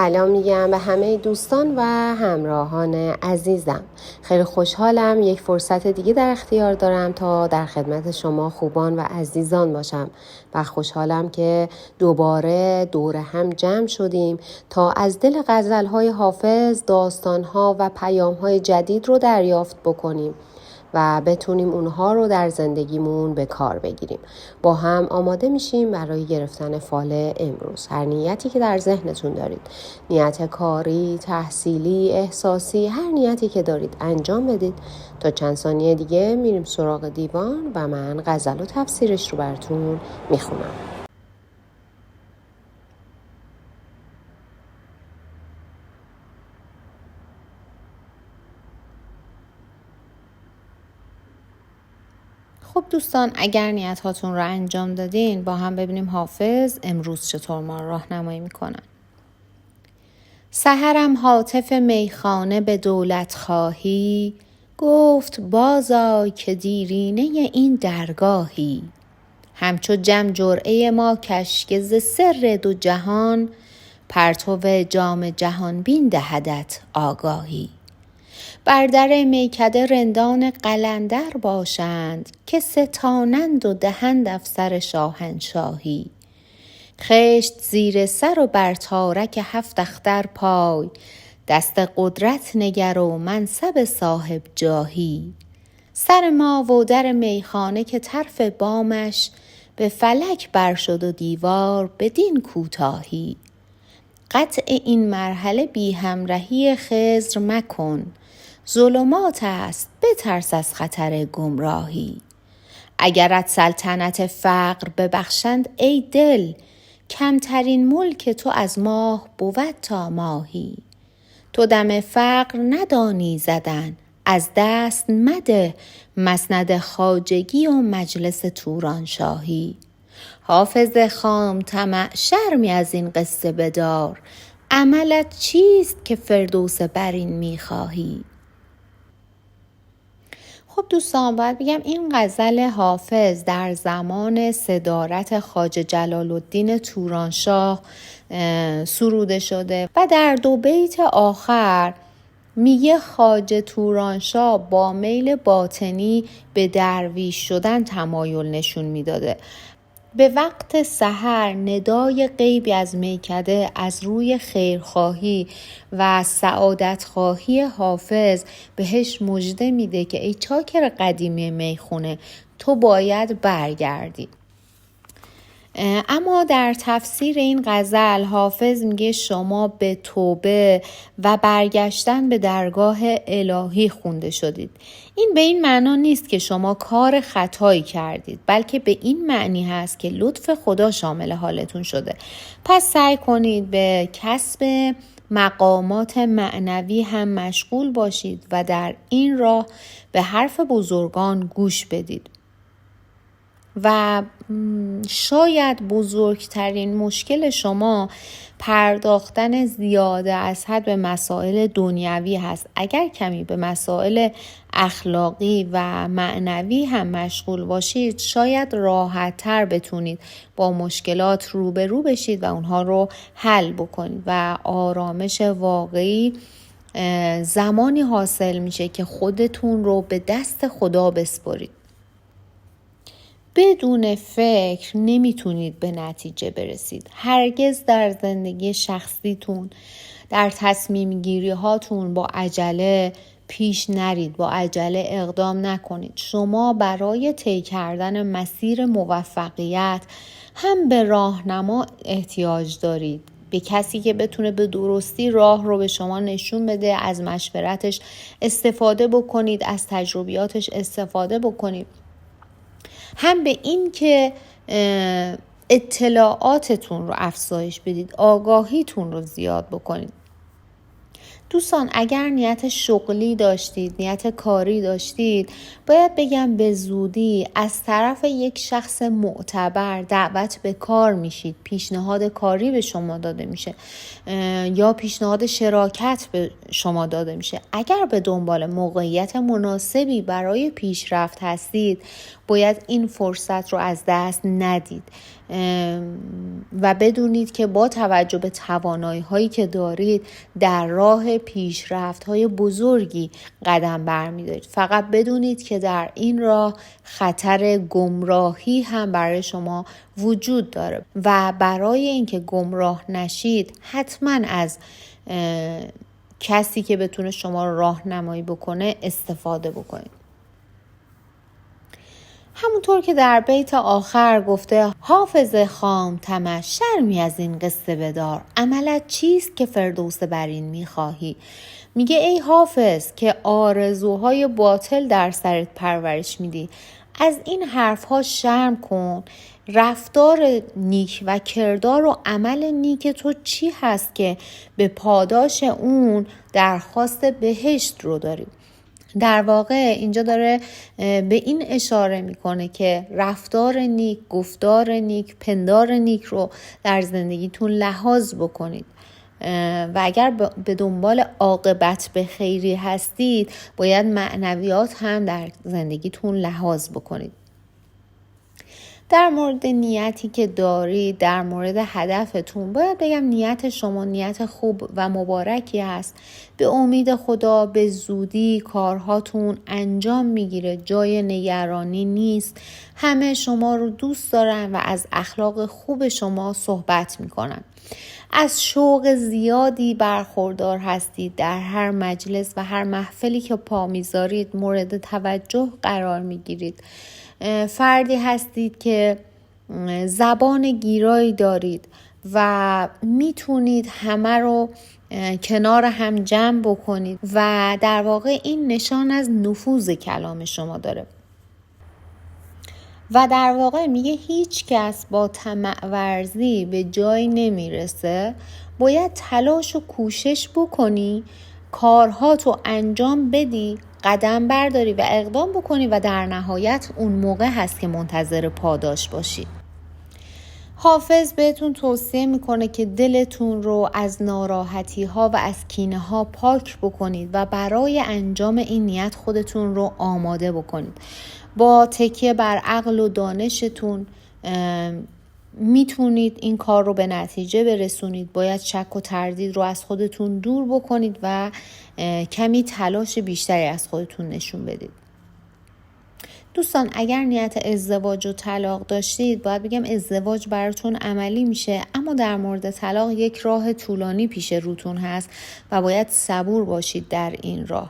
سلام میگم به همه دوستان و همراهان عزیزم. خیلی خوشحالم یک فرصت دیگه در اختیار دارم تا در خدمت شما خوبان و عزیزان باشم و خوشحالم که دوباره دور هم جمع شدیم تا از دل غزل‌های حافظ داستان‌ها و پیام‌های جدید رو دریافت بکنیم و بتونیم اونها رو در زندگیمون به کار بگیریم. با هم آماده میشیم برای گرفتن فال امروز. هر نیتی که در ذهنتون دارید، نیت کاری، تحصیلی، احساسی، هر نیتی که دارید انجام بدید. تا چند ثانیه دیگه میریم سراغ دیوان و من غزل و تفسیرش رو براتون میخونم. خب دوستان، اگر نیت هاتون رو انجام دادین با هم ببینیم حافظ امروز چطور ما راهنمایی میکنن. سحرم هاتف میخانه به دولت خواهی، گفت بازآی که دیرینه این درگاهی. همچو جم جرعه ما کش که ز سر دو جهان، پرتو جام جهان بین دهدت آگاهی. بر در میکده رندان قلندر باشند، که ستانند و دهند افسر شاهنشاهی. خشت زیر سر و بر تارک 7 اختر پای، دست قدرت نگر و منصب صاحب جاهی. سر ما و در میخانه که طرف بامش، به فلک بر شد و دیوار بدین کوتاهی. قطع این مرحله بی همراهی خضر مکن، ظلمات است بترس از خطر گمراهی. اگرت سلطنت فقر ببخشند ای دل، کمترین ملک تو از ماه بود تا ماهی. تو دم فقر ندانی زدن، از دست مده مسند خواجگی و مجلس تورانشاهی. حافظ خام طمع شرمی از این قصه بدار، عملت چیست که فردوس برین میخواهی. خب دوستان، باید بگم این غزل حافظ در زمان صدارت خواجه جلال الدین تورانشاه سروده شده و در 2 بیت آخر میگه خواجه تورانشاه با میل باطنی به درویش شدن تمایل نشون میداده. به وقت سحر ندای غیبی از میکده از روی خیرخواهی و سعادتخواهی حافظ بهش مژده میده که ای چاکر قدیمی میخونه، تو باید برگردی. اما در تفسیر این غزل حافظ میگه شما به توبه و برگشتن به درگاه الهی خونده شدید. این به این معنا نیست که شما کار خطایی کردید، بلکه به این معنی هست که لطف خدا شامل حالتون شده. پس سعی کنید به کسب مقامات معنوی هم مشغول باشید و در این راه به حرف بزرگان گوش بدید. و شاید بزرگترین مشکل شما پرداختن زیاده از حد به مسائل دنیوی هست. اگر کمی به مسائل اخلاقی و معنوی هم مشغول باشید، شاید راحت‌تر بتونید با مشکلات روبرو بشید و اونها رو حل بکنید و آرامش واقعی زمانی حاصل میشه که خودتون رو به دست خدا بسپارید. بدون فکر نمیتونید به نتیجه برسید. هرگز در زندگی شخصیتون، در تصمیم گیری هاتون با عجله پیش نرید، با عجله اقدام نکنید. شما برای طی کردن مسیر موفقیت هم به راهنما احتیاج دارید، به کسی که بتونه به درستی راه رو به شما نشون بده. از مشورتش استفاده بکنید، از تجربیاتش استفاده بکنید. هم به این که اطلاعاتتون رو افزایش بدید، آگاهیتون رو زیاد بکنید. دوستان، اگر نیت شغلی داشتید، نیت کاری داشتید، باید بگم به زودی از طرف یک شخص معتبر دعوت به کار میشید. پیشنهاد کاری به شما داده میشه یا پیشنهاد شراکت به شما داده میشه. اگر به دنبال موقعیت مناسبی برای پیشرفت هستید، باید این فرصت رو از دست ندید و بدونید که با توجه به توانایی هایی که دارید در راه پیشرفت های بزرگی قدم برمی‌دارید. فقط بدونید که در این راه خطر گمراهی هم برای شما وجود داره و برای اینکه گمراه نشید حتما از کسی که بتونه شما رو راهنمایی بکنه استفاده بکنید. همونطور که در بیت آخر گفته حافظ خام تمش شرمی از این قصه بدار، عملت چیست که فردوس برین میخواهی. میگه ای حافظ که آرزوهای باطل در سرت پرورش میدی، از این حرفها شرم کن. رفتار نیک و کردار و عمل نیک تو چی هست که به پاداش اون درخواست بهشت رو داری؟ در واقع اینجا داره به این اشاره میکنه که رفتار نیک، گفتار نیک، پندار نیک رو در زندگیتون لحاظ بکنید و اگر به دنبال عاقبت به خیری هستید باید معنویات هم در زندگیتون لحاظ بکنید. در مورد نیتی که دارید، در مورد هدفتون، باید بگم نیت شما نیت خوب و مبارکی است. به امید خدا به زودی کارهاتون انجام میگیره، جای نگرانی نیست. همه شما رو دوست دارن و از اخلاق خوب شما صحبت میکنن. از شوق زیادی برخوردار هستید، در هر مجلس و هر محفلی که پا میذارید مورد توجه قرار میگیرید. فردی هستید که زبان گیرایی دارید و میتونید همه رو کنار هم جمع بکنید و در واقع این نشان از نفوذ کلام شما داره و در واقع میگه هیچ کس با طمع ورزی به جایی نمیرسه. باید تلاش و کوشش بکنی، کارها تو انجام بدی، قدم برداری و اقدام بکنی و در نهایت اون موقع هست که منتظر پاداش باشی. حافظ بهتون توصیه میکنه که دلتون رو از ناراحتی ها و از کینه ها پاک بکنید و برای انجام این نیت خودتون رو آماده بکنید. با تکیه بر عقل و دانشتون میتونید این کار رو به نتیجه برسونید. باید شک و تردید رو از خودتون دور بکنید و کمی تلاش بیشتری از خودتون نشون بدید. دوستان اگر نیت ازدواج و طلاق داشتید باید بگم ازدواج براتون عملی میشه، اما در مورد طلاق یک راه طولانی پیش روتون هست و باید صبور باشید در این راه.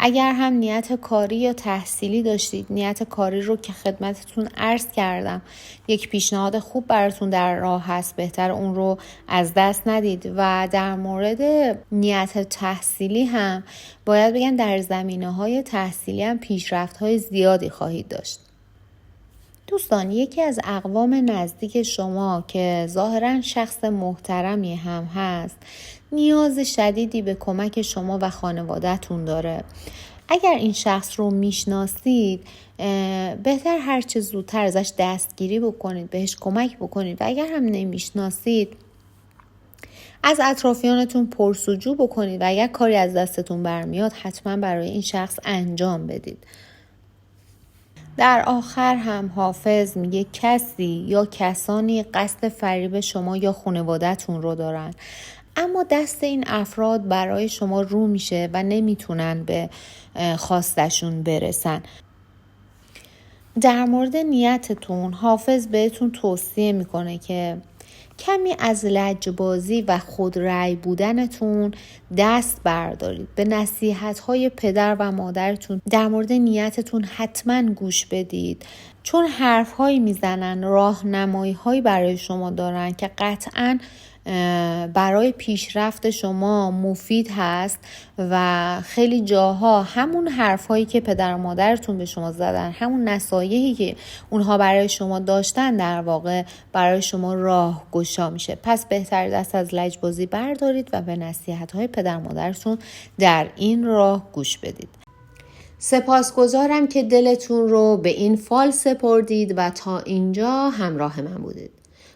اگر هم نیت کاری یا تحصیلی داشتید، نیت کاری رو که خدمتتون عرض کردم یک پیشنهاد خوب براتون در راه هست، بهتر اون رو از دست ندید. و در مورد نیت تحصیلی هم باید بگم در زمینه‌های تحصیلی هم پیشرفت‌های زیادی خواهید داشت. دوستان یکی از اقوام نزدیک شما که ظاهراً شخص محترمی هم هست نیاز شدیدی به کمک شما و خانواده‌تون داره. اگر این شخص رو میشناسید بهتر هر چه زودتر ازش دستگیری بکنید، بهش کمک بکنید و اگر هم نمیشناسید از اطرافیانتون پرسجو بکنید و اگر کاری از دستتون برمیاد حتما برای این شخص انجام بدید. در آخر هم حافظ میگه کسی یا کسانی قصد فریب شما یا خانواده‌تون رو دارن، اما دست این افراد برای شما رو میشه و نمیتونن به خواستشون برسن. در مورد نیتتون حافظ بهتون توصیه میکنه که کمی از لجبازی و خودرأی بودنتون دست بردارید. به نصیحت‌های پدر و مادرتون در مورد نیتتون حتما گوش بدید، چون حرف‌هایی میزنن، راهنمایی‌هایی برای شما دارن که قطعاً برای پیشرفت شما مفید هست و خیلی جاها همون حرفایی که پدر و مادرتون به شما زدن، همون نصایحی که اونها برای شما داشتن در واقع برای شما راه گشا میشه. پس بهتر دست از لجبازی بردارید و به نصیحت‌های پدر و مادرتون در این راه گوش بدید. سپاسگزارم که دلتون رو به این فال سپردید و تا اینجا همراه من بودید.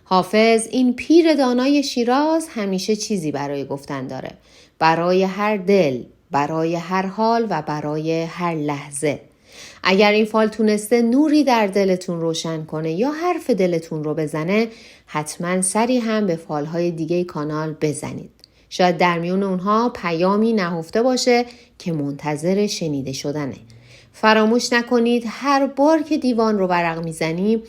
حافظ این پیر دانای شیراز همیشه چیزی برای گفتن داره، برای هر دل، برای هر حال و برای هر لحظه. اگر این فال تونسته نوری در دلتون روشن کنه یا حرف دلتون رو بزنه، حتما سری هم به فالهای دیگه کانال بزنید. شاید در میون اونها پیامی نهفته باشه که منتظر شنیده شدنه. فراموش نکنید هر بار که دیوان رو ورق میزنیم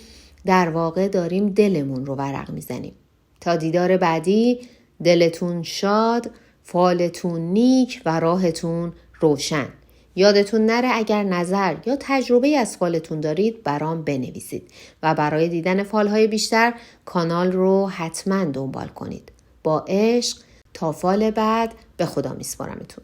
در واقع داریم دلمون رو ورق میزنیم. تا دیدار بعدی، دلتون شاد، فالتون نیک و راهتون روشن. یادتون نره اگر نظر یا تجربه از فالتون دارید برام بنویسید و برای دیدن فالهای بیشتر کانال رو حتما دنبال کنید. با عشق تا فال بعد، به خدا میسپارمتون.